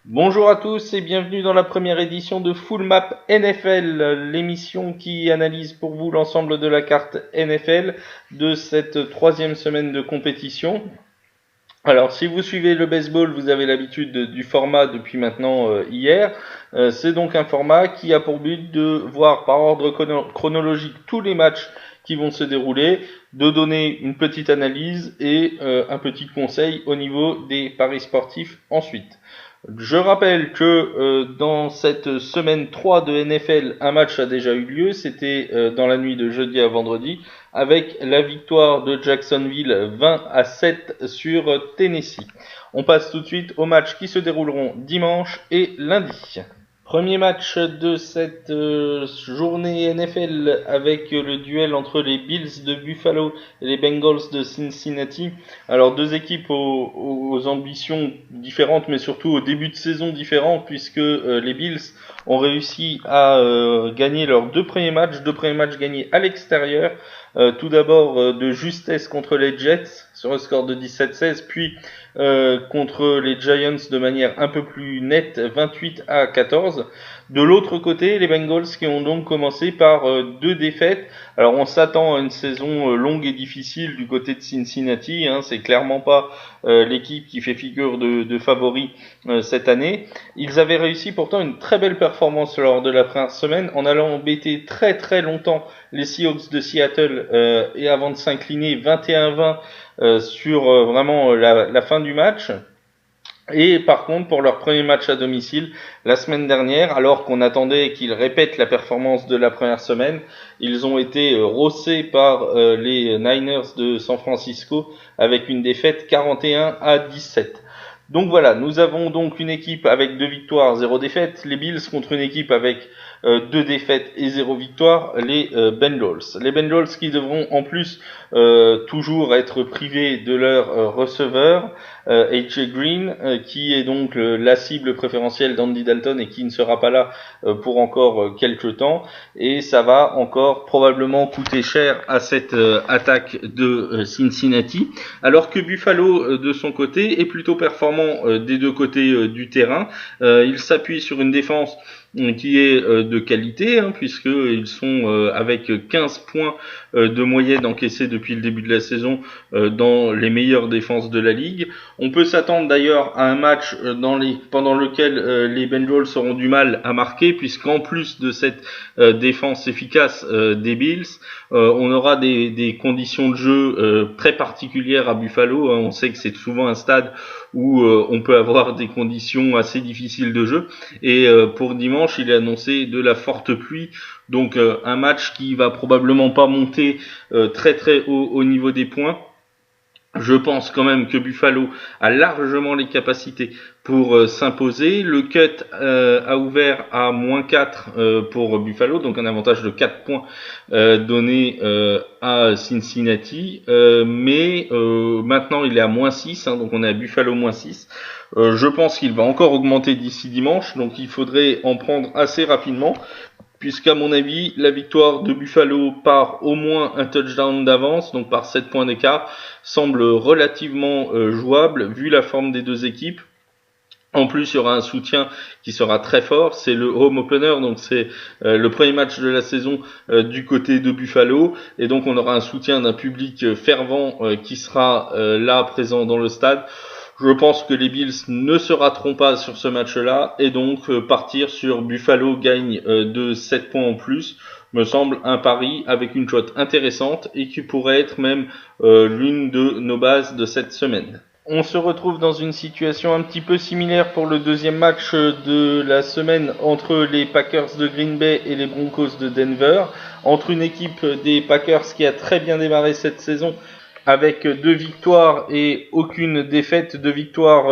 Bonjour à tous et bienvenue dans la première édition de Full Map NFL, l'émission qui analyse pour vous l'ensemble de la carte NFL de cette troisième semaine de compétition. Alors, si vous suivez le baseball, vous avez l'habitude du format depuis maintenant hier. C'est donc un format qui a pour but de voir par ordre chronologique tous les matchs qui vont se dérouler, de donner une petite analyse et un petit conseil au niveau des paris sportifs ensuite. Je rappelle que dans cette semaine 3 de NFL, un match a déjà eu lieu, c'était dans la nuit de jeudi à vendredi, avec la victoire de Jacksonville 20-7 sur Tennessee. On passe tout de suite aux matchs qui se dérouleront dimanche et lundi. Premier match de cette journée NFL avec le duel entre les Bills de Buffalo et les Bengals de Cincinnati. Alors deux équipes aux ambitions différentes mais surtout au début de saison différents puisque les Bills ont réussi à gagner leurs deux premiers matchs gagnés à l'extérieur. Tout d'abord de justesse contre les Jets sur un score de 17-16, puis contre les Giants de manière un peu plus nette, 28-14. De l'autre côté, les Bengals qui ont donc commencé par deux défaites. Alors on s'attend à une saison longue et difficile du côté de Cincinnati, c'est clairement pas l'équipe qui fait figure de favori cette année. Ils avaient réussi pourtant une très belle performance lors de la première semaine en allant embêter très très longtemps les Seahawks de Seattle et avant de s'incliner 21-20 sur vraiment la fin du match. Et par contre, pour leur premier match à domicile, la semaine dernière, alors qu'on attendait qu'ils répètent la performance de la première semaine, ils ont été rossés par les Niners de San Francisco avec une défaite 41-17. Donc voilà, nous avons donc une équipe avec 2 victoires, 0 défaites, les Bills contre une équipe avec 2 défaites et 0 victoire, les Bengals. Les Bengals qui devront en plus toujours être privés de leur receveur, AJ Green, qui est donc la cible préférentielle d'Andy Dalton et qui ne sera pas là pour encore quelques temps. Et ça va encore probablement coûter cher à cette attaque de Cincinnati. Alors que Buffalo, de son côté, est plutôt performant des deux côtés du terrain. Il s'appuie sur une défense qui est de qualité, puisqu'ils sont avec 15 points de moyenne encaissés depuis le début de la saison dans les meilleures défenses de la ligue. On peut s'attendre d'ailleurs à un match pendant lequel les Bengals auront du mal à marquer, puisqu'en plus de cette défense efficace des Bills, on aura des conditions de jeu très particulières à Buffalo. On sait que c'est souvent un stade où on peut avoir des conditions assez difficiles de jeu. Et pour dimanche, il est annoncé de la forte pluie. Donc un match qui va probablement pas monter très très haut au niveau des points. Je pense quand même que Buffalo a largement les capacités pour s'imposer. Le cut a ouvert à -4 pour Buffalo, donc un avantage de 4 points donné à Cincinnati. Mais maintenant il est à -6, donc on est à Buffalo -6. Je pense qu'il va encore augmenter d'ici dimanche, donc il faudrait en prendre assez rapidement, puisqu'à mon avis, la victoire de Buffalo par au moins un touchdown d'avance, donc par 7 points d'écart, semble relativement jouable vu la forme des deux équipes. En plus, il y aura un soutien qui sera très fort. C'est le home opener, donc c'est le premier match de la saison du côté de Buffalo. Et donc, on aura un soutien d'un public fervent qui sera là, présent dans le stade. Je pense que les Bills ne se rateront pas sur ce match-là et donc partir sur Buffalo gagne de 7 points en plus me semble un pari avec une cote intéressante et qui pourrait être même l'une de nos bases de cette semaine. On se retrouve dans une situation un petit peu similaire pour le deuxième match de la semaine entre les Packers de Green Bay et les Broncos de Denver, entre une équipe des Packers qui a très bien démarré cette saison avec 2 victoires et aucune défaite, 2 victoires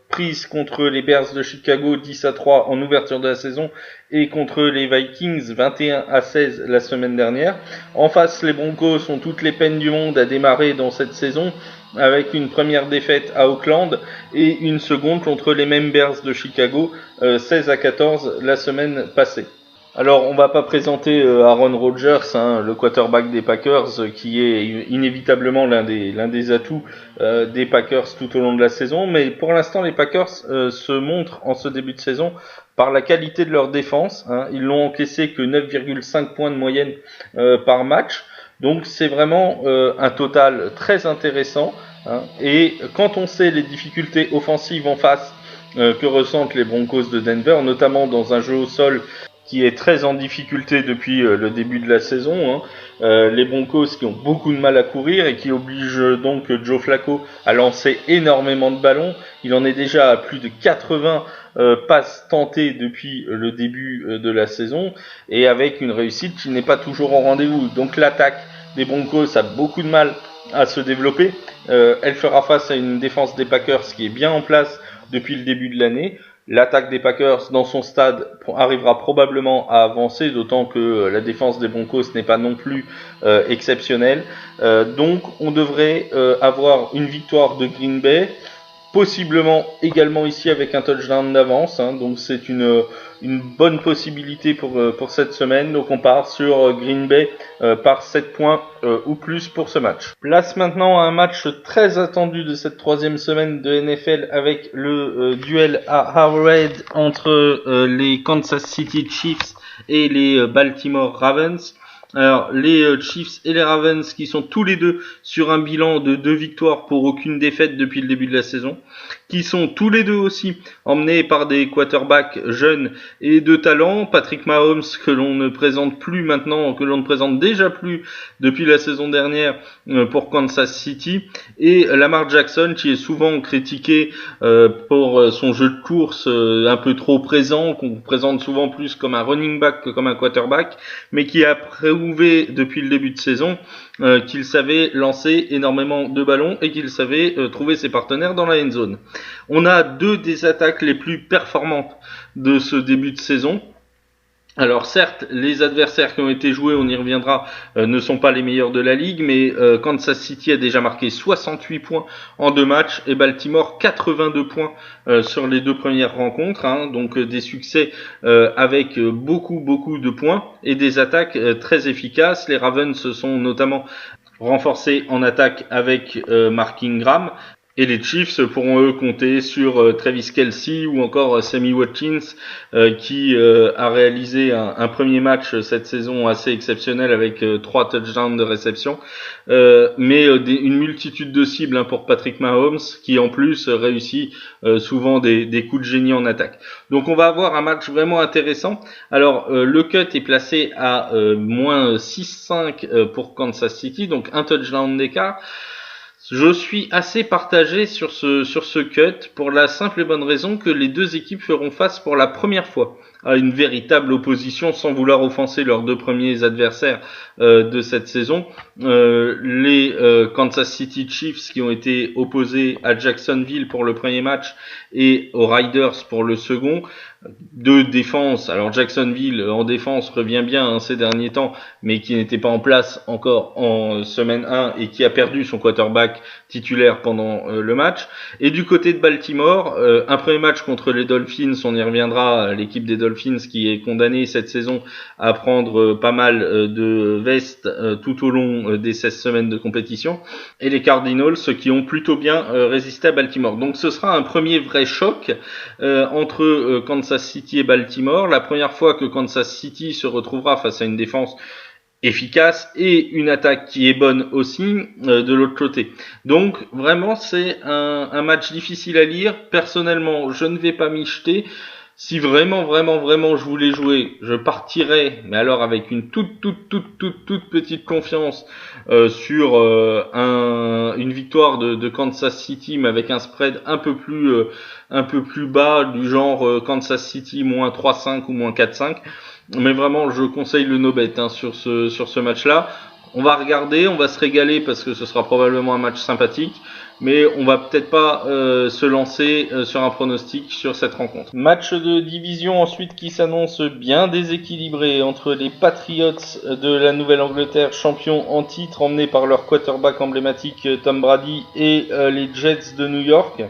prises contre les Bears de Chicago 10-3 en ouverture de la saison et contre les Vikings 21-16 la semaine dernière. En face, les Broncos ont toutes les peines du monde à démarrer dans cette saison avec une première défaite à Oakland et une seconde contre les mêmes Bears de Chicago 16-14 la semaine passée. Alors, on va pas présenter Aaron Rodgers, hein, le quarterback des Packers, qui est inévitablement l'un des atouts des Packers tout au long de la saison. Mais pour l'instant, les Packers se montrent en ce début de saison par la qualité de leur défense. Hein. Ils n'ont encaissé que 9,5 points de moyenne par match. Donc, c'est vraiment un total très intéressant. Hein. Et quand on sait les difficultés offensives en face que ressentent les Broncos de Denver, notamment dans un jeu au sol qui est très en difficulté depuis le début de la saison. Hein. Les Broncos qui ont beaucoup de mal à courir et qui obligent donc Joe Flacco à lancer énormément de ballons. Il en est déjà à plus de 80 passes tentées depuis le début de la saison et avec une réussite qui n'est pas toujours au rendez-vous. Donc l'attaque des Broncos a beaucoup de mal à se développer. Elle fera face à une défense des Packers qui est bien en place depuis le début de l'année. L'attaque des Packers dans son stade arrivera probablement à avancer, d'autant que la défense des Broncos n'est pas non plus exceptionnelle. Donc on devrait avoir une victoire de Green Bay, possiblement également ici avec un touchdown d'avance. Hein. Donc c'est une bonne possibilité pour cette semaine. Donc on part sur Green Bay par 7 points ou plus pour ce match. Place maintenant à un match très attendu de cette troisième semaine de NFL avec le duel à Arrowhead entre les Kansas City Chiefs et les Baltimore Ravens. Alors, les Chiefs et les Ravens qui sont tous les deux sur un bilan de 2 victoires pour aucune défaite depuis le début de la saison, qui sont tous les deux aussi emmenés par des quarterbacks jeunes et de talent. Patrick Mahomes que l'on ne présente plus maintenant, que l'on ne présente déjà plus depuis la saison dernière pour Kansas City, et Lamar Jackson qui est souvent critiqué pour son jeu de course un peu trop présent, qu'on présente souvent plus comme un running back que comme un quarterback, mais qui a prouvé depuis le début de saison qu'il savait lancer énormément de ballons et qu'il savait trouver ses partenaires dans la end zone. On a 2 des attaques les plus performantes de ce début de saison. Alors certes, les adversaires qui ont été joués, on y reviendra, ne sont pas les meilleurs de la ligue, mais Kansas City a déjà marqué 68 points en 2 matchs et Baltimore 82 points sur les 2 premières rencontres, hein, donc des succès avec beaucoup de points et des attaques très efficaces. Les Ravens se sont notamment renforcés en attaque avec Mark Ingram. Et les Chiefs pourront eux compter sur Travis Kelce ou encore Sammy Watkins qui a réalisé un premier match cette saison assez exceptionnel avec 3 touchdowns de réception, mais une multitude de cibles pour Patrick Mahomes qui en plus réussit souvent des coups de génie en attaque. Donc on va avoir un match vraiment intéressant. Alors le cut est placé à moins 6,5 pour Kansas City, donc un touchdown d'écart. Je suis assez partagé sur ce cut pour la simple et bonne raison que les 2 équipes feront face pour la première fois à une véritable opposition sans vouloir offenser leurs 2 premiers adversaires de cette saison. Les Kansas City Chiefs qui ont été opposés à Jacksonville pour le premier match et aux Riders pour le second. 2 défenses. Alors Jacksonville en défense revient bien ces derniers temps, mais qui n'était pas en place encore en semaine 1 et qui a perdu son quarterback titulaire pendant le match. Et du côté de Baltimore, un premier match contre les Dolphins, on y reviendra, l'équipe des Dolphins qui est condamnée cette saison à prendre pas mal de vestes tout au long des 16 semaines de compétition, et les Cardinals qui ont plutôt bien résisté à Baltimore. Donc ce sera un premier vrai choc entre Kansas City et Baltimore, la première fois que Kansas City se retrouvera face à une défense efficace et une attaque qui est bonne aussi de l'autre côté. Donc vraiment c'est un match difficile à lire. Personnellement, je ne vais pas m'y jeter. Si vraiment je voulais jouer, je partirais, mais alors avec une toute petite confiance sur une victoire de Kansas City, mais avec un spread un peu plus bas, du genre Kansas City moins 3,5 ou moins 4,5. Mais vraiment, je conseille le no-bet sur ce match-là. On va regarder, on va se régaler parce que ce sera probablement un match sympathique, mais on va peut-être pas se lancer sur un pronostic sur cette rencontre. Match de division ensuite qui s'annonce bien déséquilibré entre les Patriots de la Nouvelle-Angleterre, champions en titre emmenés par leur quarterback emblématique Tom Brady, et les Jets de New York.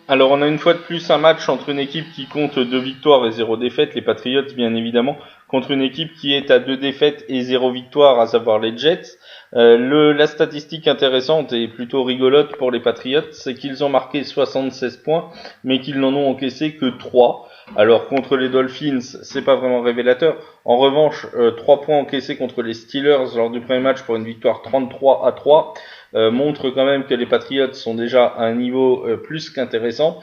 Alors on a une fois de plus un match entre une équipe qui compte 2 victoires et 0 défaite, les Patriots bien évidemment, contre une équipe qui est à 2 défaites et 0 victoire, à savoir les Jets. La statistique intéressante et plutôt rigolote pour les Patriots, c'est qu'ils ont marqué 76 points, mais qu'ils n'en ont encaissé que 3. Alors contre les Dolphins, c'est pas vraiment révélateur. En revanche, 3 points encaissés contre les Steelers lors du premier match pour une victoire 33-3 montre quand même que les Patriots sont déjà à un niveau plus qu'intéressant.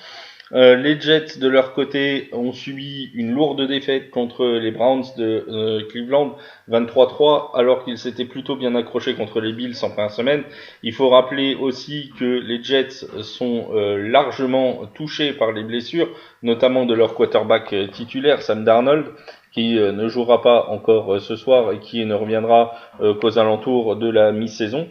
Les Jets de leur côté ont subi une lourde défaite contre les Browns de Cleveland 23-3 alors qu'ils s'étaient plutôt bien accrochés contre les Bills en fin de semaine. Il faut rappeler aussi que les Jets sont largement touchés par les blessures, notamment de leur quarterback titulaire Sam Darnold, qui ne jouera pas encore ce soir et qui ne reviendra qu'aux alentours de la mi-saison.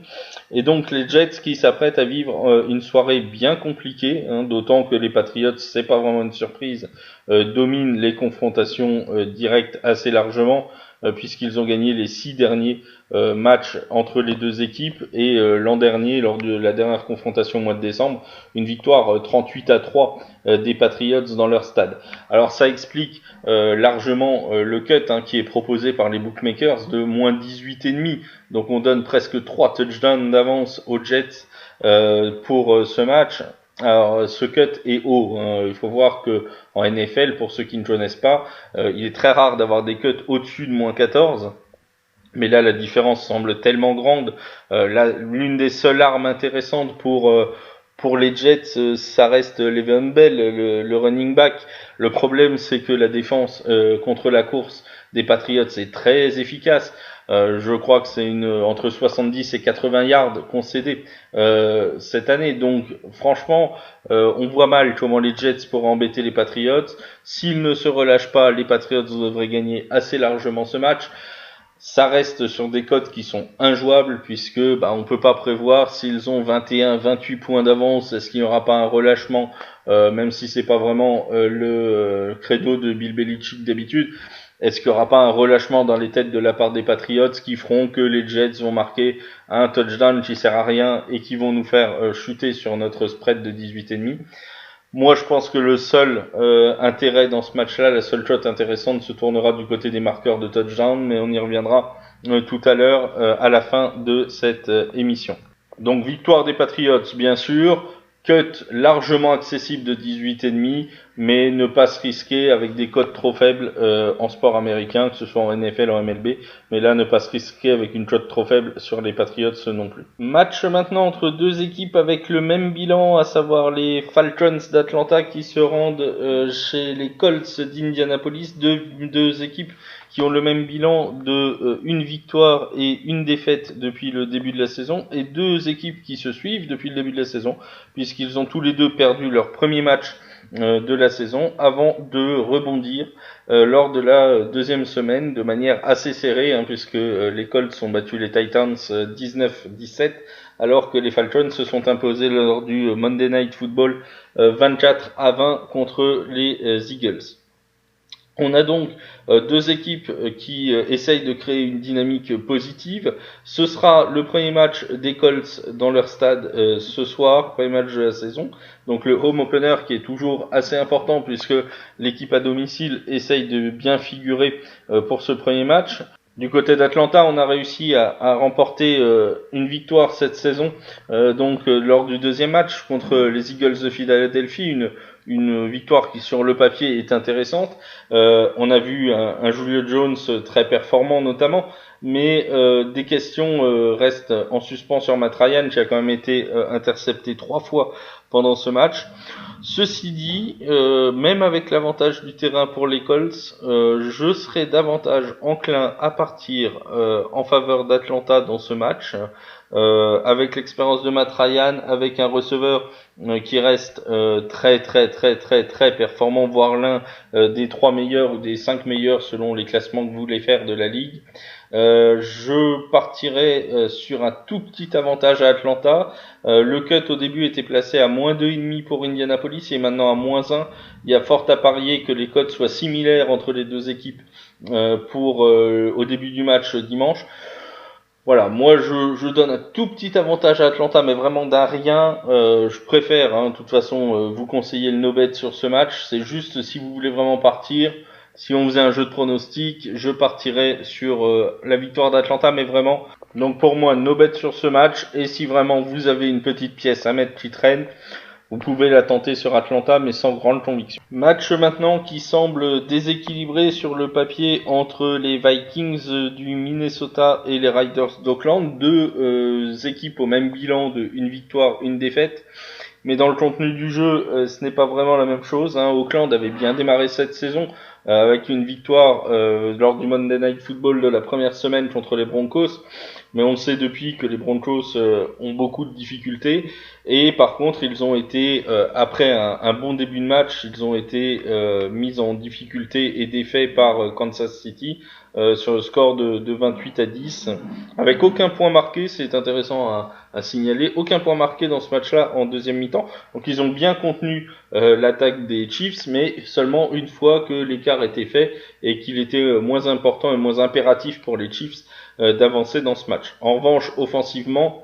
Et donc les Jets qui s'apprêtent à vivre une soirée bien compliquée, d'autant que les Patriots, c'est pas vraiment une surprise, dominent les confrontations directes assez largement, puisqu'ils ont gagné les 6 derniers matchs entre les deux équipes, et l'an dernier, lors de la dernière confrontation au mois de décembre, une victoire 38-3 des Patriots dans leur stade. Alors ça explique largement le cut qui est proposé par les bookmakers de moins 18,5, donc on donne presque 3 touchdowns d'avance aux Jets pour ce match. Alors ce cut est haut, il faut voir que en NFL, pour ceux qui ne connaissent pas, il est très rare d'avoir des cuts au-dessus de moins 14. Mais là, la différence semble tellement grande. L'une des seules armes intéressantes pour les Jets, ça reste Le'Veon Bell, le running back. Le problème, c'est que la défense contre la course des Patriots est très efficace. Je crois que c'est entre 70 et 80 yards concédés cette année. Donc, franchement, on voit mal comment les Jets pourraient embêter les Patriots. S'ils ne se relâchent pas, les Patriots devraient gagner assez largement ce match. Ça reste sur des cotes qui sont injouables puisque on peut pas prévoir s'ils ont 21, 28 points d'avance, est-ce qu'il n'y aura pas un relâchement, même si c'est pas vraiment le credo de Bill Belichick d'habitude. Est-ce qu'il n'y aura pas un relâchement dans les têtes de la part des Patriots qui feront que les Jets vont marquer un touchdown qui sert à rien et qui vont nous faire chuter sur notre spread de 18,5? Moi, je pense que le seul intérêt dans ce match-là, la seule shot intéressante se tournera du côté des marqueurs de touchdown, mais on y reviendra tout à l'heure à la fin de cette émission. Donc, victoire des Patriots, bien sûr. Cut largement accessible de 18,5, mais ne pas se risquer avec des cotes trop faibles en sport américain, que ce soit en NFL ou en MLB, mais là ne pas se risquer avec une cote trop faible sur les Patriots non plus. Match maintenant entre deux équipes avec le même bilan, à savoir les Falcons d'Atlanta qui se rendent chez les Colts d'Indianapolis, deux équipes qui ont le même bilan de une victoire et une défaite depuis le début de la saison, et deux équipes qui se suivent depuis le début de la saison, puisqu'ils ont tous les deux perdu leur premier match de la saison avant de rebondir lors de la deuxième semaine de manière assez serrée, puisque les Colts ont battu les Titans 19-17, alors que les Falcons se sont imposés lors du Monday Night Football 24-20 contre les Eagles. On a donc deux équipes qui essayent de créer une dynamique positive. Ce sera le premier match des Colts dans leur stade ce soir, premier match de la saison. Donc le home opener qui est toujours assez important puisque l'équipe à domicile essaye de bien figurer pour ce premier match. Du côté d'Atlanta, on a réussi à remporter une victoire cette saison, lors du deuxième match contre les Eagles de Philadelphie, une victoire qui sur le papier est intéressante. On a vu un Julio Jones très performant notamment, mais des questions restent en suspens sur Matt Ryan qui a quand même été intercepté 3 fois pendant ce match. Ceci dit, même avec l'avantage du terrain pour les Colts, je serais davantage enclin à partir en faveur d'Atlanta dans ce match, avec l'expérience de Matt Ryan, avec un receveur qui reste très performant, voire l'un des 3 meilleurs ou des 5 meilleurs selon les classements que vous voulez faire de la ligue. Je partirai sur un tout petit avantage à Atlanta. Le cut au début était placé à moins 2,5 pour Indianapolis et maintenant à moins 1. Il y a fort à parier que les cotes soient similaires entre les deux équipes au début du match dimanche. Voilà, moi je donne un tout petit avantage à Atlanta, mais vraiment d'un rien. Je préfère, de toute façon, vous conseiller le no bet sur ce match. C'est juste si vous voulez vraiment partir, Si on faisait un jeu de pronostic, je partirais sur la victoire d'Atlanta, mais vraiment. Donc pour moi, no bet sur ce match. Et si vraiment vous avez une petite pièce à mettre qui traîne, vous pouvez la tenter sur Atlanta, mais sans grande conviction. Match maintenant qui semble déséquilibré sur le papier entre les Vikings du Minnesota et les Riders d'Oakland. Deux équipes au même bilan de une victoire, une défaite. Mais dans le contenu du jeu, ce n'est pas vraiment la même chose. Oakland avait bien démarré cette saison avec une victoire lors du Monday Night Football de la première semaine contre les Broncos. Mais on le sait depuis que les Broncos ont beaucoup de difficultés. Et par contre, ils ont été, après un bon début de match, ils ont été mis en difficulté et défaits par Kansas City sur le score de 28-10. Avec aucun point marqué, c'est intéressant à signaler, aucun point marqué dans ce match-là en deuxième mi-temps. Donc ils ont bien contenu l'attaque des Chiefs, mais seulement une fois que l'écart était fait et qu'il était moins important et moins impératif pour les Chiefs d'avancer dans ce match. En revanche, offensivement,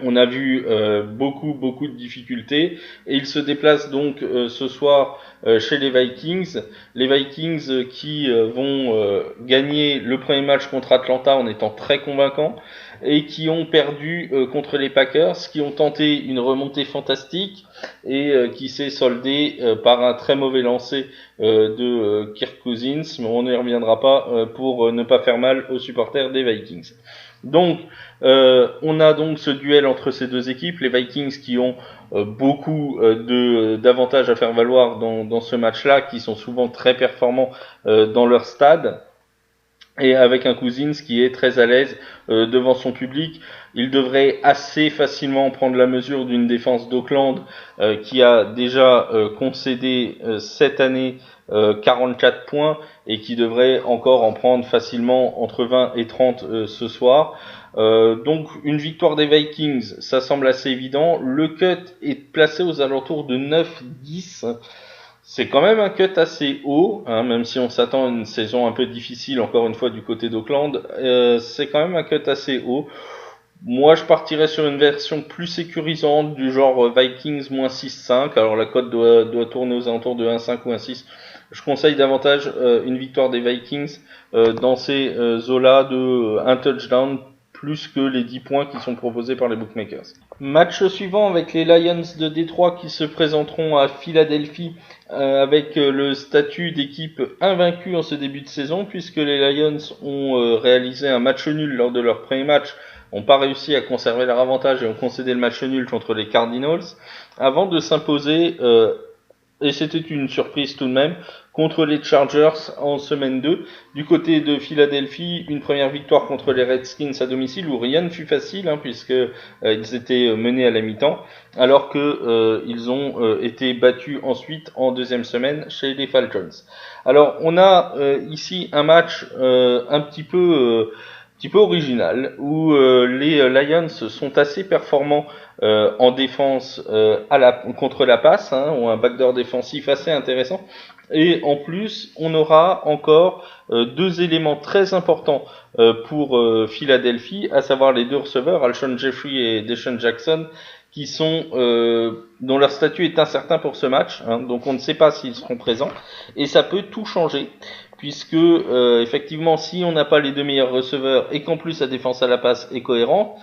on a vu beaucoup de difficultés et ils se déplacent donc ce soir chez les Vikings. Les Vikings qui vont gagner le premier match contre Atlanta en étant très convaincants et qui ont perdu contre les Packers, qui ont tenté une remontée fantastique et qui s'est soldée par un très mauvais lancer de Kirk Cousins, mais on n'y reviendra pas pour ne pas faire mal aux supporters des Vikings. Donc, on a donc ce duel entre ces deux équipes, les Vikings qui ont beaucoup d'avantages à faire valoir dans ce match-là, qui sont souvent très performants dans leur stade, et avec un Cousins qui est très à l'aise devant son public. Il devrait assez facilement prendre la mesure d'une défense d'Oakland qui a déjà concédé cette année 44 points et qui devrait encore en prendre facilement entre 20 et 30 ce soir. Donc une victoire des Vikings, ça semble assez évident. Le cut est placé aux alentours de 9-10. C'est quand même un cut assez haut, même si on s'attend à une saison un peu difficile encore une fois du côté d'Oakland. C'est quand même un cut assez haut. Moi, je partirais sur une version plus sécurisante du genre Vikings moins 6-5. Alors la cote doit tourner aux alentours de 1-5 ou 1-6. Je conseille davantage une victoire des Vikings dans ces eaux-là de un touchdown plus que les 10 points qui sont proposés par les bookmakers. Match suivant avec les Lions de Détroit qui se présenteront à Philadelphie avec le statut d'équipe invaincue en ce début de saison puisque les Lions ont réalisé un match nul lors de leur premier match, n'ont pas réussi à conserver leur avantage et ont concédé le match nul contre les Cardinals avant de s'imposer, et c'était une surprise tout de même, contre les Chargers en semaine 2. Du côté de Philadelphie, une première victoire contre les Redskins à domicile où rien ne fut facile puisque ils étaient menés à la mi-temps, alors que ils ont été battus ensuite en deuxième semaine chez les Falcons. Alors on a ici un match un petit peu original où les Lions sont assez performants en défense contre la passe, ont un backdoor défensif assez intéressant. Et en plus, on aura encore deux éléments très importants pour Philadelphie, à savoir les deux receveurs, Alshon Jeffrey et Deshaun Jackson, qui sont dont leur statut est incertain pour ce match, donc on ne sait pas s'ils seront présents, et ça peut tout changer, puisque effectivement, si on n'a pas les deux meilleurs receveurs et qu'en plus la défense à la passe est cohérente,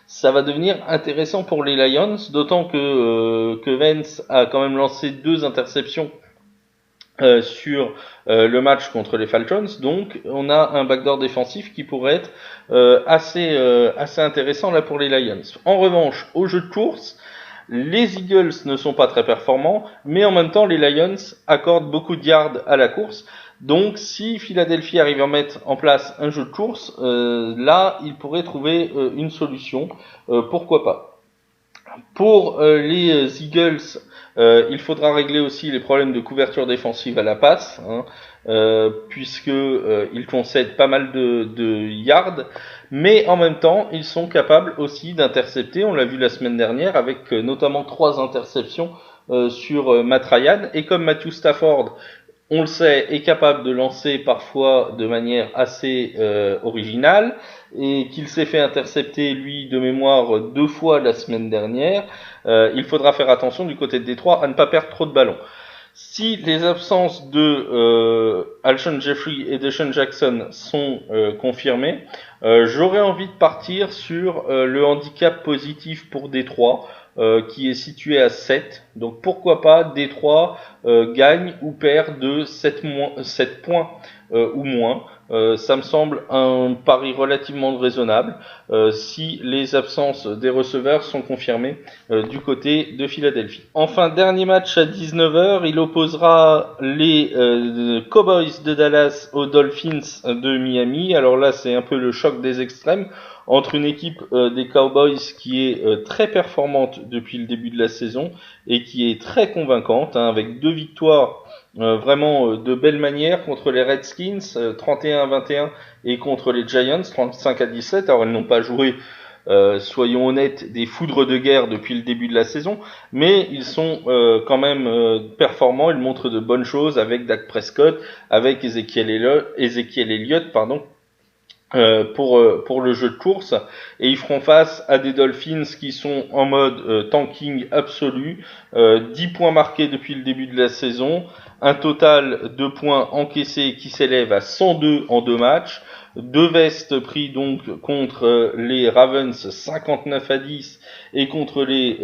ça va devenir intéressant pour les Lions, d'autant que Vance a quand même lancé 2 interceptions sur le match contre les Falcons, donc on a un backdoor défensif qui pourrait être assez intéressant là pour les Lions. En revanche, au jeu de course, les Eagles ne sont pas très performants, mais en même temps les Lions accordent beaucoup de yards à la course. Donc si Philadelphie arrive à mettre en place un jeu de course, là il pourrait trouver une solution, pourquoi pas. Pour les Eagles, il faudra régler aussi les problèmes de couverture défensive à la passe, puisque ils concèdent pas mal de yards, mais en même temps ils sont capables aussi d'intercepter. On l'a vu la semaine dernière avec notamment 3 interceptions sur Matt Ryan, et comme Matthew Stafford, on le sait, est capable de lancer parfois de manière assez originale, et qu'il s'est fait intercepter, lui, de mémoire 2 fois la semaine dernière, il faudra faire attention du côté de Détroit à ne pas perdre trop de ballons. Si les absences de Alshon Jeffrey et Deshaun Jackson sont confirmées, j'aurais envie de partir sur le handicap positif pour Détroit, qui est situé à 7. Donc pourquoi pas Détroit gagne ou perd de 7 points ou moins. Ça me semble un pari relativement raisonnable si les absences des receveurs sont confirmées du côté de Philadelphie. Enfin, dernier match à 19h, il opposera les Cowboys de Dallas aux Dolphins de Miami. Alors là, c'est un peu le choc des extrêmes entre une équipe des Cowboys qui est très performante depuis le début de la saison et qui est très convaincante, avec 2 victoires vraiment de belle manière contre les Redskins, 31-21, et contre les Giants, 35-17. Alors elles n'ont pas joué, soyons honnêtes, des foudres de guerre depuis le début de la saison, mais ils sont quand même performants, ils montrent de bonnes choses avec Dak Prescott, avec Ezekiel Elliott, pour le jeu de course, et ils feront face à des Dolphins qui sont en mode tanking absolu, 10 points marqués depuis le début de la saison, un total de points encaissés qui s'élève à 102 en 2 matchs, 2 vestes pris donc contre les Ravens 59-10 et contre les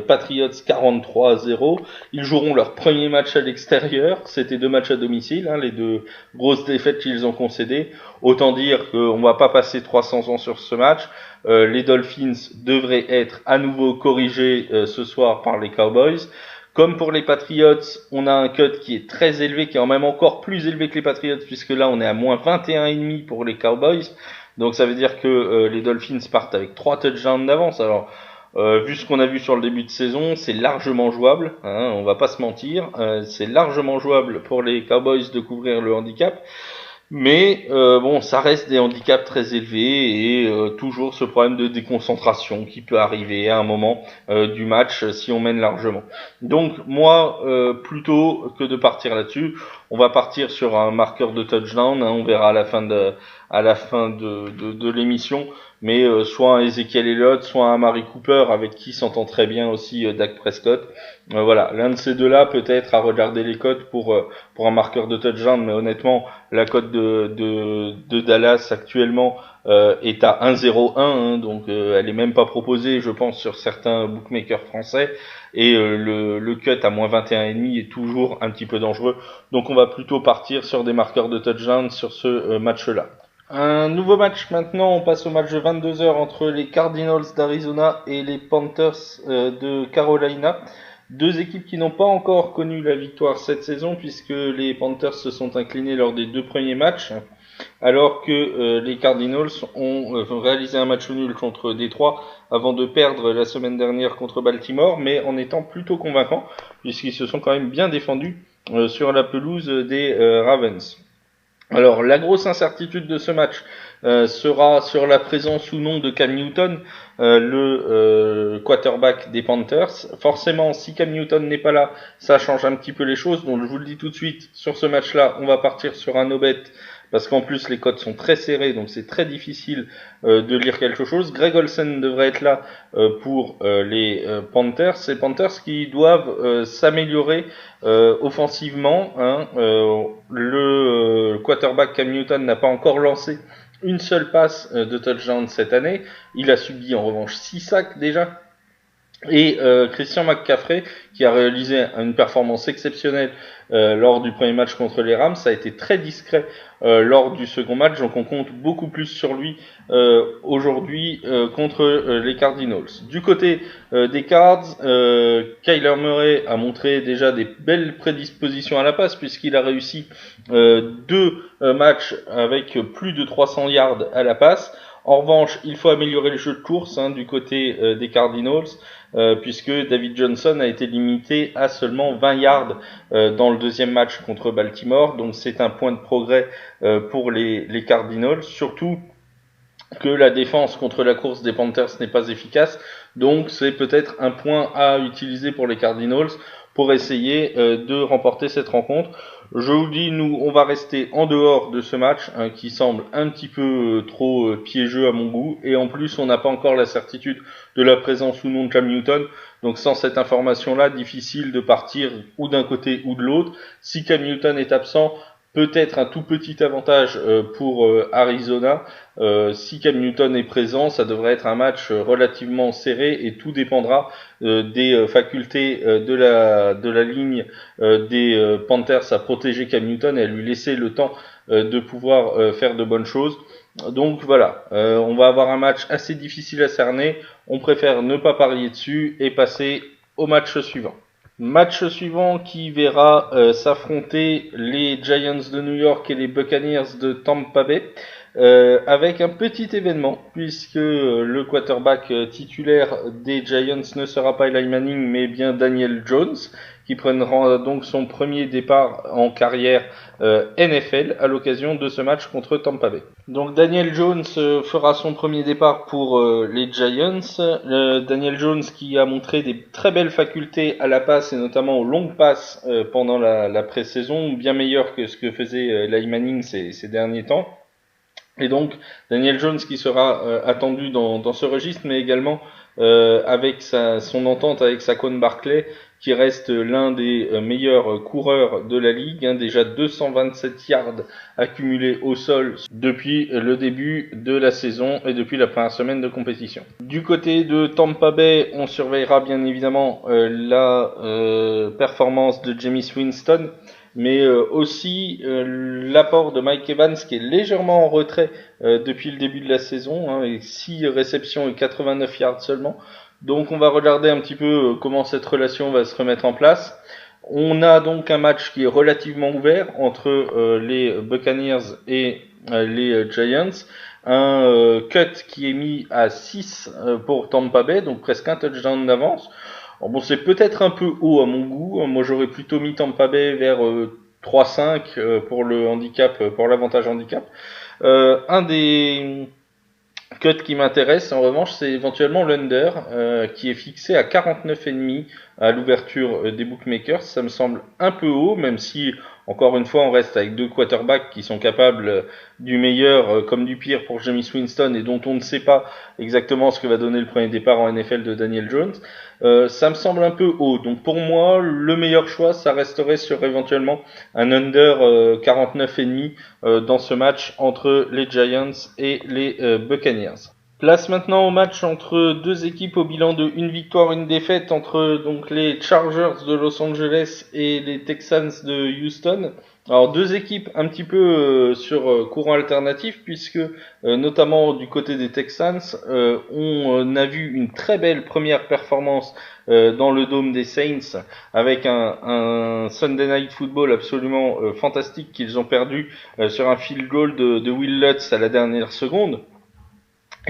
Patriots 43-0. Ils joueront leur premier match à l'extérieur, c'était 2 matchs à domicile, les 2 grosses défaites qu'ils ont concédées. Autant dire qu'on va pas passer 300 ans sur ce match. Les Dolphins devraient être à nouveau corrigés ce soir par les Cowboys. Comme pour les Patriots, on a un cut qui est très élevé, qui est même encore plus élevé que les Patriots, puisque là on est à moins 21,5 pour les Cowboys. Donc ça veut dire que les Dolphins partent avec 3 touchdowns d'avance. Alors vu ce qu'on a vu sur le début de saison, c'est largement jouable, on va pas se mentir. C'est largement jouable pour les Cowboys de couvrir le handicap. Mais bon, ça reste des handicaps très élevés et toujours ce problème de déconcentration qui peut arriver à un moment du match si on mène largement. Donc moi, plutôt que de partir là-dessus, on va partir sur un marqueur de touchdown. On verra à la fin de l'émission. Mais soit un Ezekiel Elliott, soit un Amari Cooper avec qui s'entend très bien aussi Dak Prescott. Voilà, l'un de ces deux-là peut-être à regarder les cotes pour un marqueur de touchdown, mais honnêtement, la cote de Dallas actuellement est à 1,01, donc elle est même pas proposée, je pense, sur certains bookmakers français. Et le cut à moins 21,5 est toujours un petit peu dangereux. Donc on va plutôt partir sur des marqueurs de touchdown sur ce match-là. Un nouveau match maintenant, on passe au match de 22h entre les Cardinals d'Arizona et les Panthers de Carolina. 2 équipes qui n'ont pas encore connu la victoire cette saison puisque les Panthers se sont inclinés lors des 2 premiers matchs, alors que les Cardinals ont réalisé un match nul contre Détroit avant de perdre la semaine dernière contre Baltimore, mais en étant plutôt convaincants puisqu'ils se sont quand même bien défendus sur la pelouse des Ravens. Alors, la grosse incertitude de ce match sera sur la présence ou non de Cam Newton, le quarterback des Panthers. Forcément, si Cam Newton n'est pas là, ça change un petit peu les choses. Donc, je vous le dis tout de suite, sur ce match-là, on va partir sur un no-bet, parce qu'en plus, les cotes sont très serrées, donc c'est très difficile de lire quelque chose. Greg Olsen devrait être là pour les Panthers. Ces Panthers qui doivent s'améliorer offensivement. Le quarterback Cam Newton n'a pas encore lancé une seule passe de touchdown cette année. Il a subi en revanche 6 sacs déjà. Et Christian McCaffrey, qui a réalisé une performance exceptionnelle lors du premier match contre les Rams, a été très discret lors du second match, donc on compte beaucoup plus sur lui aujourd'hui contre les Cardinals. Du côté des Cards, Kyler Murray a montré déjà des belles prédispositions à la passe puisqu'il a réussi 2 matchs avec plus de 300 yards à la passe. En revanche, il faut améliorer le jeu de course du côté des Cardinals, puisque David Johnson a été limité à seulement 20 yards dans le deuxième match contre Baltimore. Donc c'est un point de progrès pour les Cardinals, surtout que la défense contre la course des Panthers n'est pas efficace. Donc c'est peut-être un point à utiliser pour les Cardinals pour essayer de remporter cette rencontre. Je vous dis, nous, on va rester en dehors de ce match, hein, qui semble un petit peu trop piégeux à mon goût. Et en plus, on n'a pas encore la certitude de la présence ou non de Cam Newton. Donc sans cette information-là, difficile de partir ou d'un côté ou de l'autre. Si Cam Newton est absent, peut-être un tout petit avantage pour Arizona. Si Cam Newton est présent, ça devrait être un match relativement serré et tout dépendra des facultés de la ligne des Panthers à protéger Cam Newton et à lui laisser le temps de pouvoir faire de bonnes choses. Donc voilà, on va avoir un match assez difficile à cerner. On préfère ne pas parier dessus et passer au match suivant. Match suivant qui verra s'affronter les Giants de New York et les Buccaneers de Tampa Bay, avec un petit événement, puisque le quarterback titulaire des Giants ne sera pas Eli Manning, mais bien Daniel Jones, qui prendra donc son premier départ en carrière NFL à l'occasion de ce match contre Tampa Bay. Donc Daniel Jones fera son premier départ pour les Giants. Daniel Jones qui a montré des très belles facultés à la passe et notamment aux longues passes pendant la pré-saison, bien meilleures que ce que faisait Eli Manning ces derniers temps. Et donc Daniel Jones qui sera attendu dans ce registre, mais également avec son entente avec Saquon Barkley, qui reste l'un des meilleurs coureurs de la ligue, hein, déjà 227 yards accumulés au sol depuis le début de la saison et depuis la première semaine de compétition. Du côté de Tampa Bay, on surveillera bien évidemment la performance de Jameis Winston, mais aussi l'apport de Mike Evans qui est légèrement en retrait depuis le début de la saison, hein, avec 6 réceptions et 89 yards seulement. Donc on va regarder un petit peu comment cette relation va se remettre en place. On a donc un match qui est relativement ouvert entre les Buccaneers et les Giants. Un cut qui est mis à 6 pour Tampa Bay, donc presque un touchdown d'avance. Alors bon, c'est peut-être un peu haut à mon goût. Moi, j'aurais plutôt mis Tampa Bay vers 3-5 pour le handicap, pour l'avantage handicap. Un des cut qui m'intéresse, en revanche, c'est éventuellement l'under, qui est fixé à 49,5 à l'ouverture des bookmakers. Ça me semble un peu haut, même si, encore une fois, on reste avec deux quarterbacks qui sont capables du meilleur comme du pire pour Jameis Winston et dont on ne sait pas exactement ce que va donner le premier départ en NFL de Daniel Jones. Ça me semble un peu haut. Donc pour moi, le meilleur choix, ça resterait sur éventuellement un under 49,5 dans ce match entre les Giants et les Buccaneers. Place maintenant au match entre deux équipes au bilan de une victoire, une défaite, entre donc les Chargers de Los Angeles et les Texans de Houston. Alors deux équipes un petit peu sur courant alternatif, puisque notamment du côté des Texans, on a vu une très belle première performance dans le dôme des Saints, avec un Sunday Night Football absolument fantastique qu'ils ont perdu sur un field goal de Will Lutz à la dernière seconde.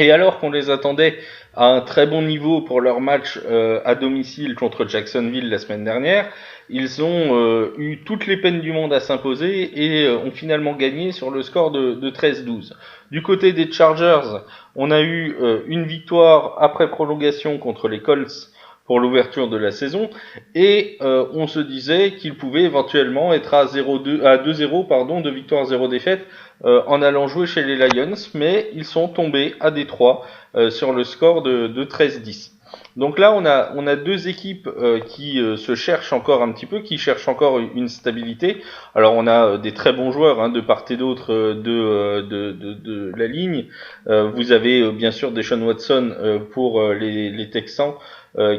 Et alors qu'on les attendait à un très bon niveau pour leur match à domicile contre Jacksonville la semaine dernière, ils ont eu toutes les peines du monde à s'imposer et ont finalement gagné sur le score de 13-12. Du côté des Chargers, on a eu une victoire après prolongation contre les Colts pour l'ouverture de la saison, et on se disait qu'ils pouvaient éventuellement être à 2-0 de victoire 0 défaite en allant jouer chez les Lions, mais ils sont tombés à Détroit sur le score de 13-10. Donc là, on a deux équipes qui se cherchent encore un petit peu, qui cherchent encore une stabilité. Alors on a des très bons joueurs de part et d'autre de la ligne. Vous avez bien sûr Deshaun Watson pour les Texans,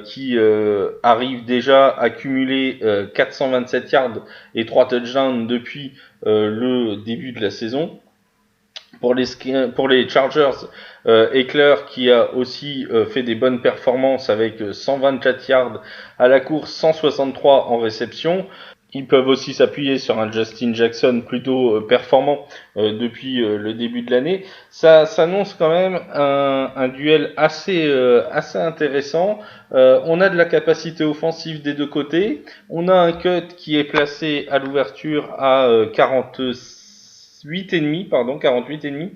qui arrive déjà à cumuler 427 yards et 3 touchdowns depuis le début de la saison. Pour les Chargers, Eckler qui a aussi fait des bonnes performances avec 124 yards à la course, 163 en réception. Ils peuvent aussi s'appuyer sur un Justin Jackson plutôt performant depuis le début de l'année. Ça s'annonce quand même un duel assez intéressant. On a de la capacité offensive des deux côtés. On a un cut qui est placé à l'ouverture à 48,5.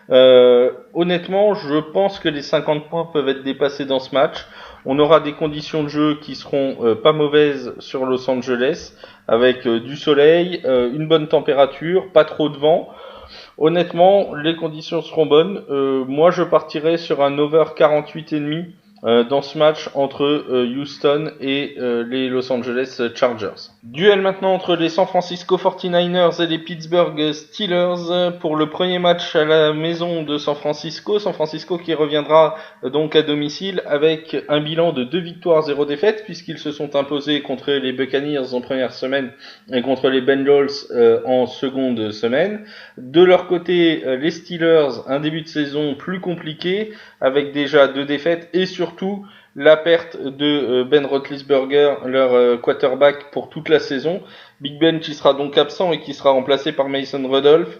Honnêtement, je pense que les 50 points peuvent être dépassés dans ce match. On aura des conditions de jeu qui seront pas mauvaises sur Los Angeles, avec du soleil, une bonne température, pas trop de vent. Honnêtement, les conditions seront bonnes. Moi, je partirai sur un over 48,5 dans ce match entre Houston et les Los Angeles Chargers. Duel maintenant entre les San Francisco 49ers et les Pittsburgh Steelers pour le premier match à la maison de San Francisco. San Francisco qui reviendra donc à domicile avec un bilan de 2 victoires, 0 défaites puisqu'ils se sont imposés contre les Buccaneers en première semaine et contre les Bengals en seconde semaine. De leur côté, les Steelers, un début de saison plus compliqué avec déjà 2 défaites et surtout la perte de Ben Roethlisberger, leur quarterback pour toute la saison. Big Ben qui sera donc absent et qui sera remplacé par Mason Rudolph,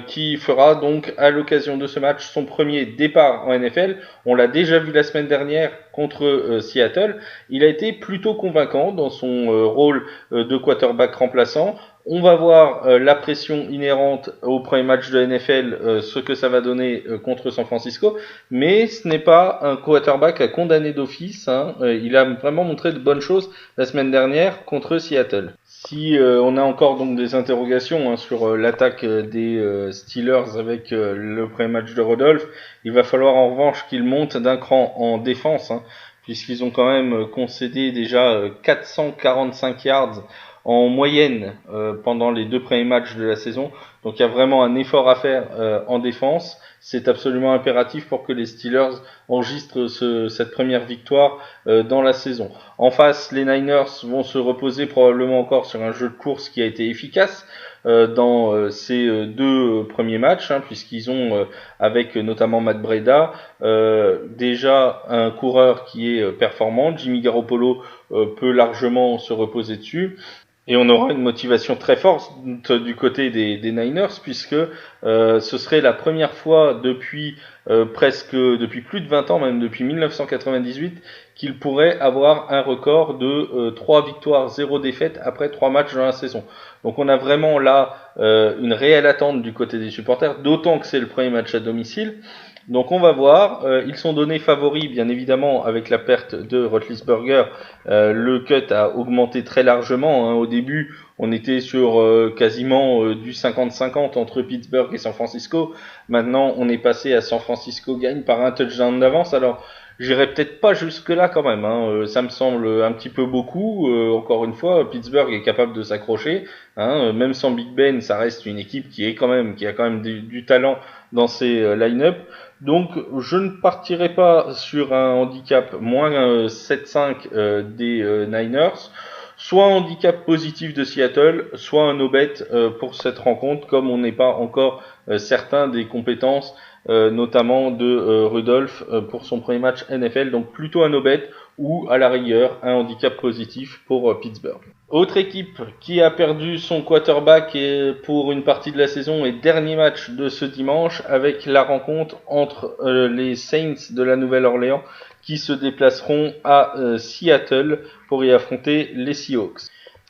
qui fera donc à l'occasion de ce match son premier départ en NFL. On l'a déjà vu la semaine dernière contre Seattle. Il a été plutôt convaincant dans son rôle de quarterback remplaçant. On va voir la pression inhérente au premier match de NFL, ce que ça va donner contre San Francisco, mais ce n'est pas un quarterback à condamner d'office. Il a vraiment montré de bonnes choses la semaine dernière contre Seattle. Si on a encore donc des interrogations sur l'attaque des Steelers avec le premier match de Rodolphe, il va falloir en revanche qu'ils montent d'un cran en défense, puisqu'ils ont quand même concédé déjà 445 yards en moyenne pendant les 2 premiers matchs de la saison. Donc il y a vraiment un effort à faire en défense. C'est absolument impératif pour que les Steelers enregistrent cette première victoire dans la saison. En face, les Niners vont se reposer probablement encore sur un jeu de course qui a été efficace dans ces 2 premiers matchs, puisqu'ils ont, avec notamment Matt Breida, déjà un coureur qui est performant. Jimmy Garoppolo peut largement se reposer dessus. Et on aura une motivation très forte du côté des Niners, puisque ce serait la première fois depuis depuis plus de 20 ans, même depuis 1998, qu'ils pourraient avoir un record de 3 victoires, 0 défaites après 3 matchs dans la saison. Donc on a vraiment là une réelle attente du côté des supporters, d'autant que c'est le premier match à domicile. Donc on va voir, ils sont donnés favoris bien évidemment avec la perte de Roethlisberger, le cut a augmenté très largement, au début on était sur quasiment du 50-50 entre Pittsburgh et San Francisco, maintenant on est passé à San Francisco gagne par un touchdown d'avance, alors j'irai peut-être pas jusque là quand même, ça me semble un petit peu beaucoup, encore une fois Pittsburgh est capable de s'accrocher, même sans Big Ben ça reste une équipe qui a quand même du talent dans ses line-up. Donc je ne partirai pas sur un handicap moins 7,5 des Niners, soit un handicap positif de Seattle, soit un no-bet pour cette rencontre, comme on n'est pas encore certain des compétences notamment de Rudolph pour son premier match NFL, donc plutôt un no-bet ou à la rigueur un handicap positif pour Pittsburgh. Autre équipe qui a perdu son quarterback pour une partie de la saison et dernier match de ce dimanche avec la rencontre entre les Saints de la Nouvelle-Orléans qui se déplaceront à Seattle pour y affronter les Seahawks.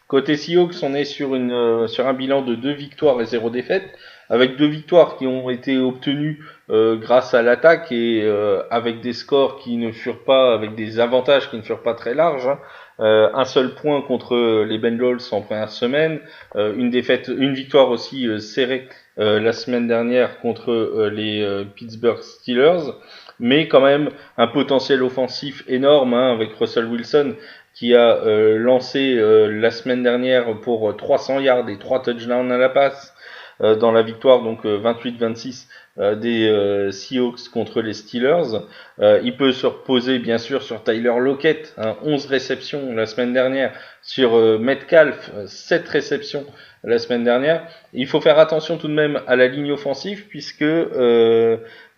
Côté Seahawks, on est sur un bilan de 2 victoires et 0 défaites, avec 2 victoires qui ont été obtenues grâce à l'attaque et avec des scores qui ne furent pas, avec des avantages qui ne furent pas très larges. Un seul point contre les Bengals en première semaine, une victoire aussi serrée la semaine dernière contre les Pittsburgh Steelers, mais quand même un potentiel offensif énorme avec Russell Wilson qui a lancé la semaine dernière pour 300 yards et 3 touchdowns à la passe dans la victoire donc 28-26 des Seahawks contre les Steelers. Il peut se reposer bien sûr sur Tyler Lockett, 11 réceptions la semaine dernière, sur Metcalf, 7 réceptions la semaine dernière. Il faut faire attention tout de même à la ligne offensive puisque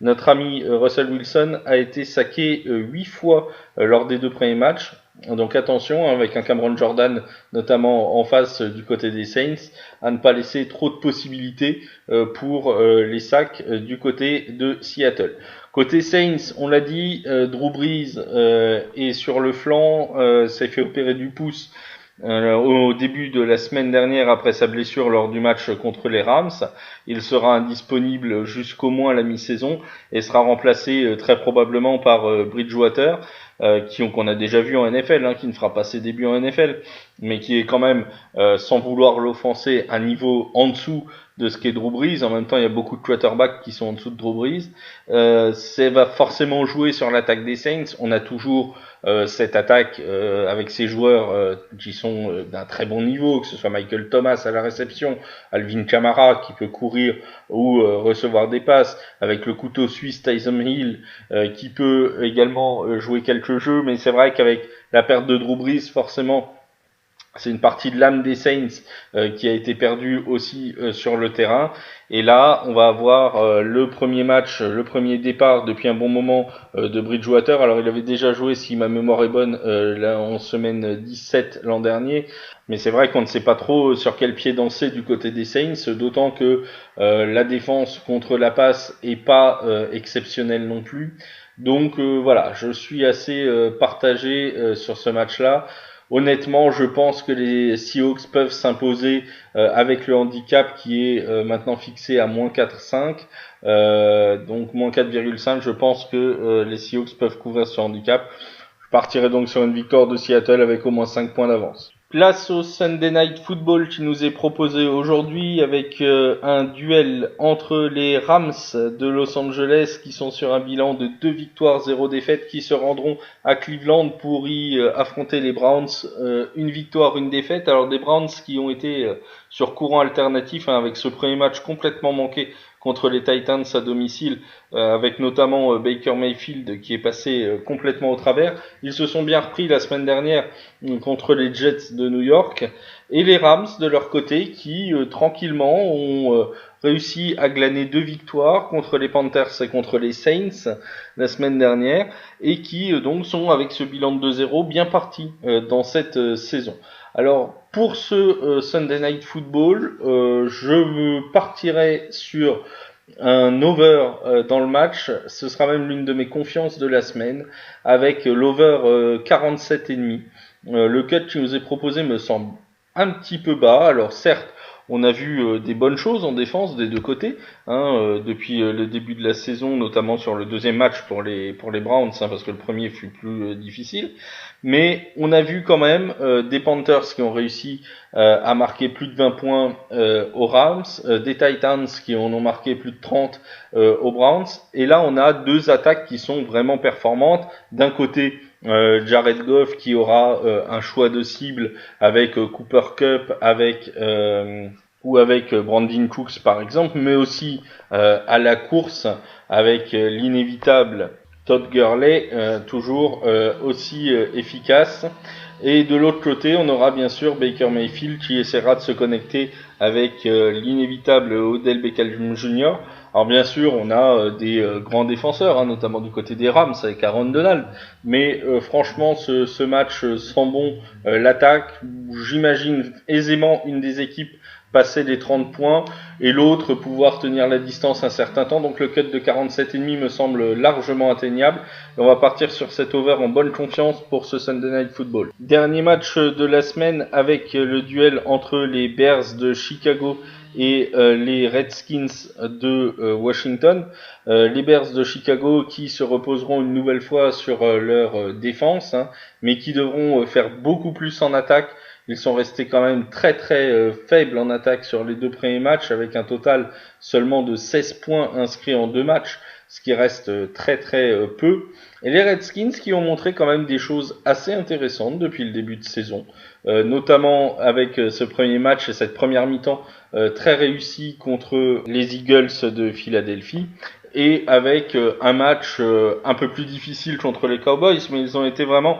notre ami Russell Wilson a été saqué 8 fois lors des 2 premiers matchs. Donc attention, avec un Cameron Jordan notamment en face du côté des Saints, à ne pas laisser trop de possibilités pour les sacs du côté de Seattle. Côté Saints, on l'a dit, Drew Brees est sur le flanc, s'est fait opérer du pouce au début de la semaine dernière après sa blessure lors du match contre les Rams. Il sera indisponible jusqu'au moins la mi-saison et sera remplacé très probablement par Bridgewater, qu'on a déjà vu en NFL, qui ne fera pas ses débuts en NFL, mais qui est quand même, sans vouloir l'offenser, un niveau en dessous de ce qu'est Drew Brees. En même temps, il y a beaucoup de quarterbacks qui sont en dessous de Drew Brees. Ça va forcément jouer sur l'attaque des Saints. On a toujours cette attaque avec ces joueurs qui sont d'un très bon niveau, que ce soit Michael Thomas à la réception, Alvin Kamara qui peut courir ou recevoir des passes, avec le couteau suisse Tyson Hill qui peut également jouer quelques jeux, mais c'est vrai qu'avec la perte de Drew Brees, forcément, c'est une partie de l'âme des Saints qui a été perdue aussi sur le terrain. Et là, on va avoir le premier match, le premier départ depuis un bon moment de Bridgewater. Alors, il avait déjà joué, si ma mémoire est bonne, là, en semaine 17 l'an dernier. Mais c'est vrai qu'on ne sait pas trop sur quel pied danser du côté des Saints, d'autant que la défense contre la passe est pas exceptionnelle non plus. Donc voilà, je suis assez partagé sur ce match-là. Honnêtement, je pense que les Seahawks peuvent s'imposer avec le handicap qui est maintenant fixé à moins 4,5. Donc moins 4,5, je pense que les Seahawks peuvent couvrir ce handicap. Je partirai donc sur une victoire de Seattle avec au moins 5 points d'avance. Place au Sunday Night Football qui nous est proposé aujourd'hui avec un duel entre les Rams de Los Angeles qui sont sur un bilan de 2 victoires, 0 défaites, qui se rendront à Cleveland pour y affronter les Browns. Une victoire, une défaite. Alors des Browns qui ont été sur courant alternatif avec ce premier match complètement manqué contre les Titans à domicile, avec notamment Baker Mayfield qui est passé complètement au travers. Ils se sont bien repris la semaine dernière contre les Jets de New York, et les Rams de leur côté qui tranquillement ont réussi à glaner 2 victoires contre les Panthers et contre les Saints la semaine dernière, et qui donc sont avec ce bilan de 2-0 bien partis dans cette saison. Alors pour ce Sunday Night Football, je partirai sur un over dans le match. Ce sera même l'une de mes confiances de la semaine, avec l'over 47,5. Le cut qui nous est proposé me semble un petit peu bas. Alors certes, on a vu des bonnes choses en défense des deux côtés depuis le début de la saison, notamment sur le deuxième match pour les Browns, parce que le premier fut plus difficile. Mais on a vu quand même des Panthers qui ont réussi à marquer plus de 20 points aux Rams, des Titans qui en ont marqué plus de 30 aux Browns. Et là, on a 2 attaques qui sont vraiment performantes. D'un côté, Jared Goff qui aura un choix de cible avec Cooper Kupp, avec Brandon Cooks par exemple, mais aussi à la course avec l'inévitable Todd Gurley, toujours aussi efficace. Et de l'autre côté, on aura bien sûr Baker Mayfield qui essaiera de se connecter avec l'inévitable Odell Beckham Jr. Alors bien sûr, on a des grands défenseurs, notamment du côté des Rams avec Aaron Donald. Mais franchement, ce match sent bon l'attaque. J'imagine aisément une des équipes passer les 30 points et l'autre pouvoir tenir la distance un certain temps. Donc le cut de 47,5 me semble largement atteignable. Et on va partir sur cet over en bonne confiance pour ce Sunday Night Football. Dernier match de la semaine avec le duel entre les Bears de Chicago et les Redskins de Washington. Les Bears de Chicago qui se reposeront une nouvelle fois sur leur défense, mais qui devront faire beaucoup plus en attaque. Ils sont restés quand même très très faibles en attaque sur les 2 premiers matchs, avec un total seulement de 16 points inscrits en 2 matchs, ce qui reste très très peu. Et les Redskins qui ont montré quand même des choses assez intéressantes depuis le début de saison, notamment avec ce premier match et cette première mi-temps très réussie contre les Eagles de Philadelphie, et avec un match un peu plus difficile contre les Cowboys, mais ils ont été vraiment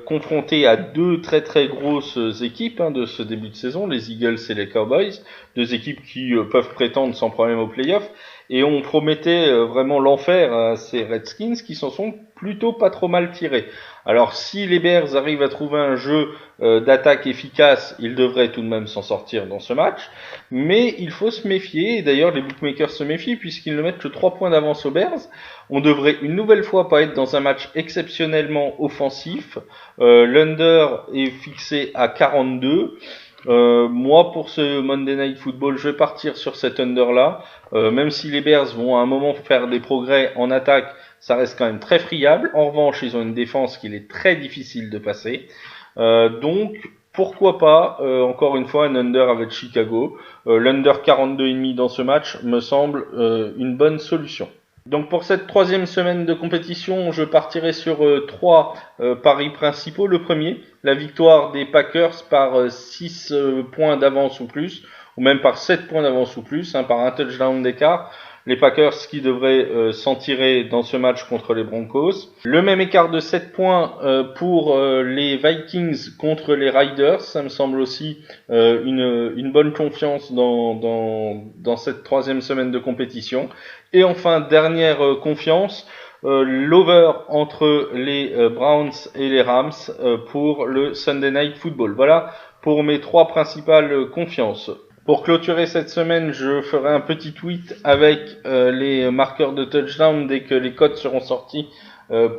confrontés à 2 très très grosses équipes de ce début de saison, les Eagles et les Cowboys, 2 équipes qui peuvent prétendre sans problème aux playoffs, et on promettait vraiment l'enfer à ces Redskins qui s'en sont plutôt pas trop mal tirés. Alors si les Bears arrivent à trouver un jeu d'attaque efficace, ils devraient tout de même s'en sortir dans ce match, mais il faut se méfier, et d'ailleurs les bookmakers se méfient puisqu'ils ne mettent que 3 points d'avance aux Bears. On devrait une nouvelle fois pas être dans un match exceptionnellement offensif, positif. L'under est fixé à 42. Moi, pour ce Monday Night Football, je vais partir sur cet under-là. Même si les Bears vont à un moment faire des progrès en attaque, ça reste quand même très friable. En revanche, ils ont une défense qu'il est très difficile de passer. Donc, pourquoi pas, encore une fois, un under avec Chicago. L'under 42,5 dans ce match me semble une bonne solution. Donc pour cette troisième semaine de compétition, je partirai sur trois paris principaux. Le premier, la victoire des Packers par 6 points d'avance ou plus, ou même par 7 points d'avance ou plus, par un touchdown d'écart. Les Packers qui devraient s'en tirer dans ce match contre les Broncos. Le même écart de 7 points pour les Vikings contre les Riders. Ça me semble aussi une bonne confiance dans cette troisième semaine de compétition. Et enfin, dernière confiance, l'over entre les Browns et les Rams pour le Sunday Night Football. Voilà pour mes trois principales confiances. Pour clôturer cette semaine, je ferai un petit tweet avec les marqueurs de touchdown dès que les codes seront sortis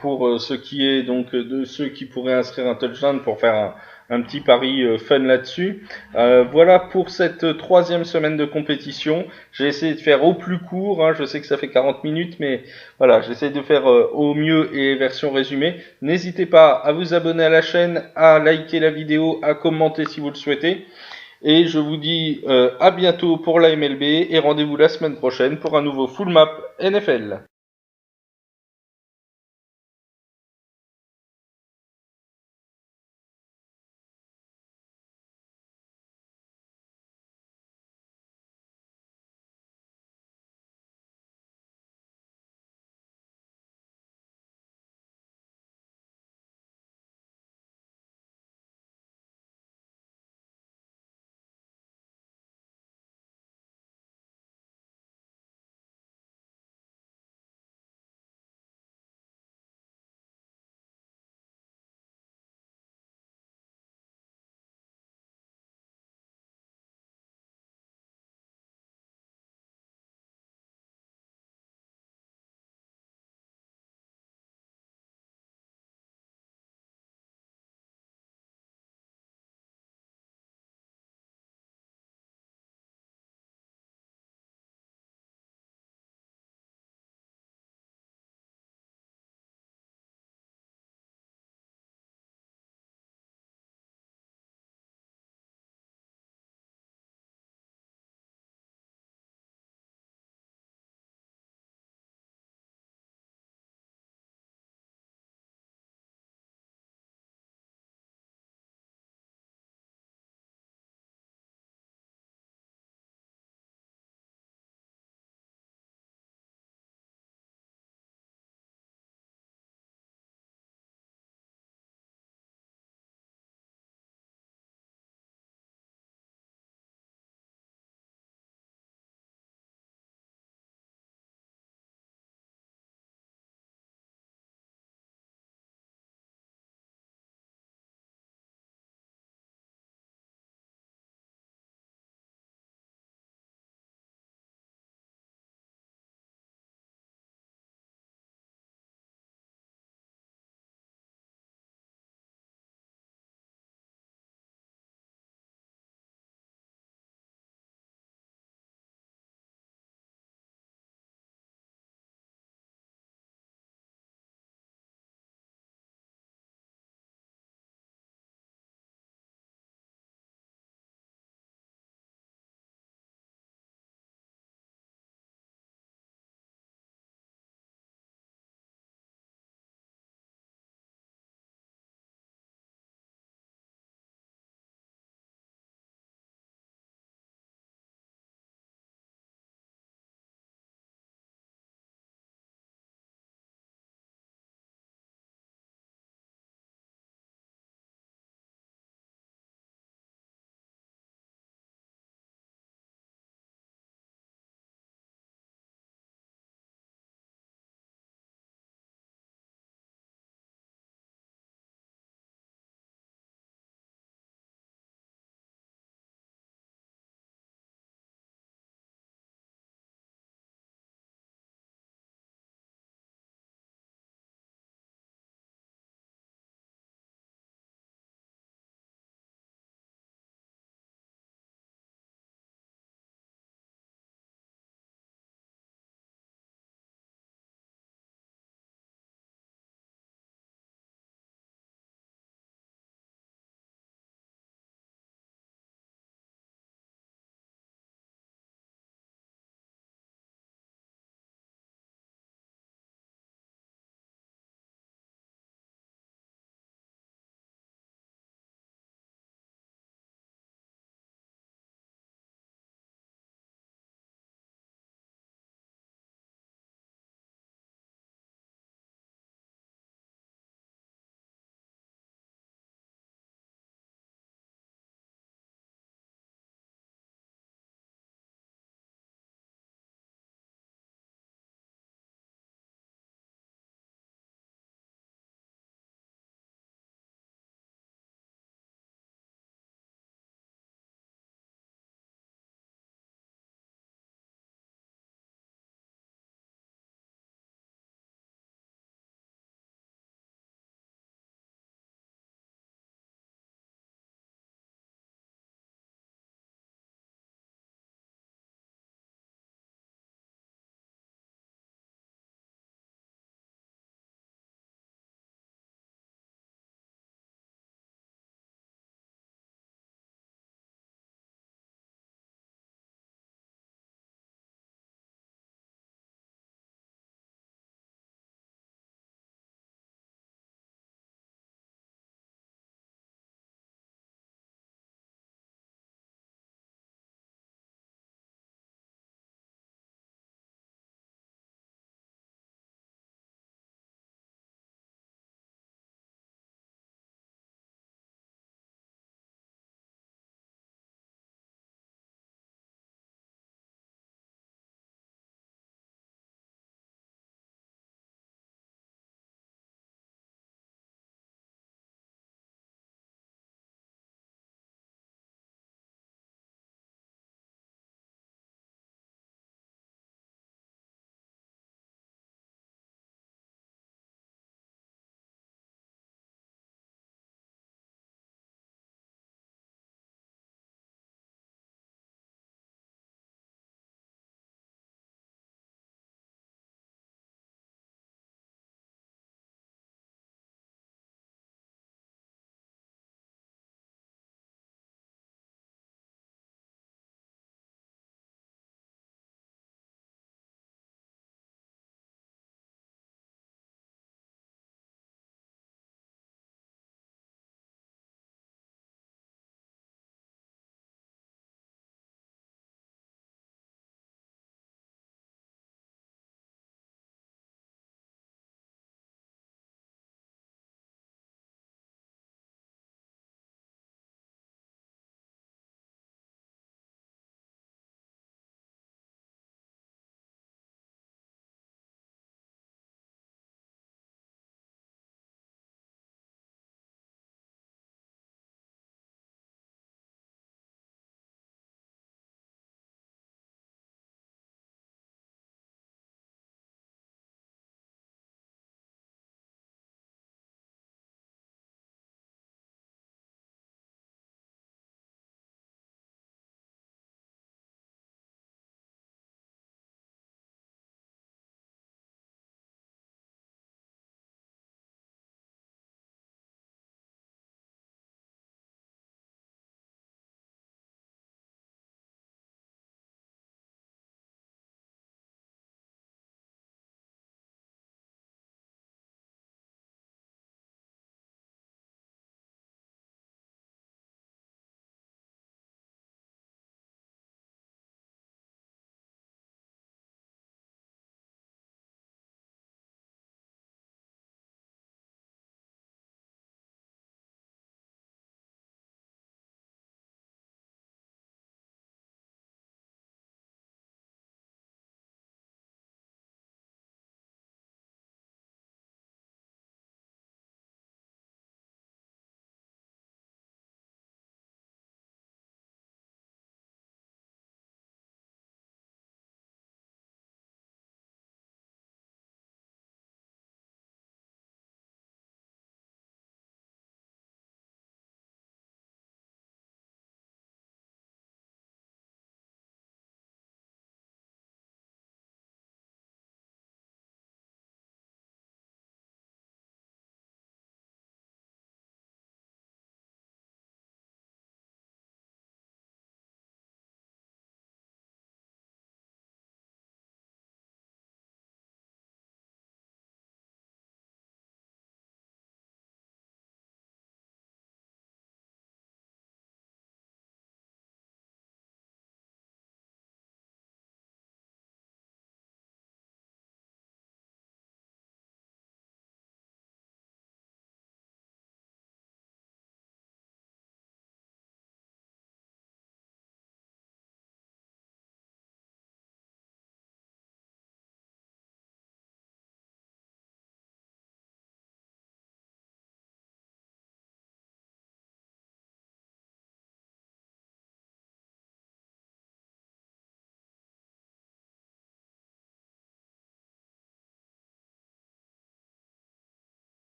pour ce qui est donc de ceux qui pourraient inscrire un touchdown pour faire un petit pari fun là-dessus. Voilà pour cette troisième semaine de compétition. J'ai essayé de faire au plus court, je sais que ça fait 40 minutes, mais voilà, j'essaie de faire au mieux et version résumée. N'hésitez pas à vous abonner à la chaîne, à liker la vidéo, à commenter si vous le souhaitez. Et je vous dis à bientôt pour la MLB et rendez-vous la semaine prochaine pour un nouveau Full Map NFL.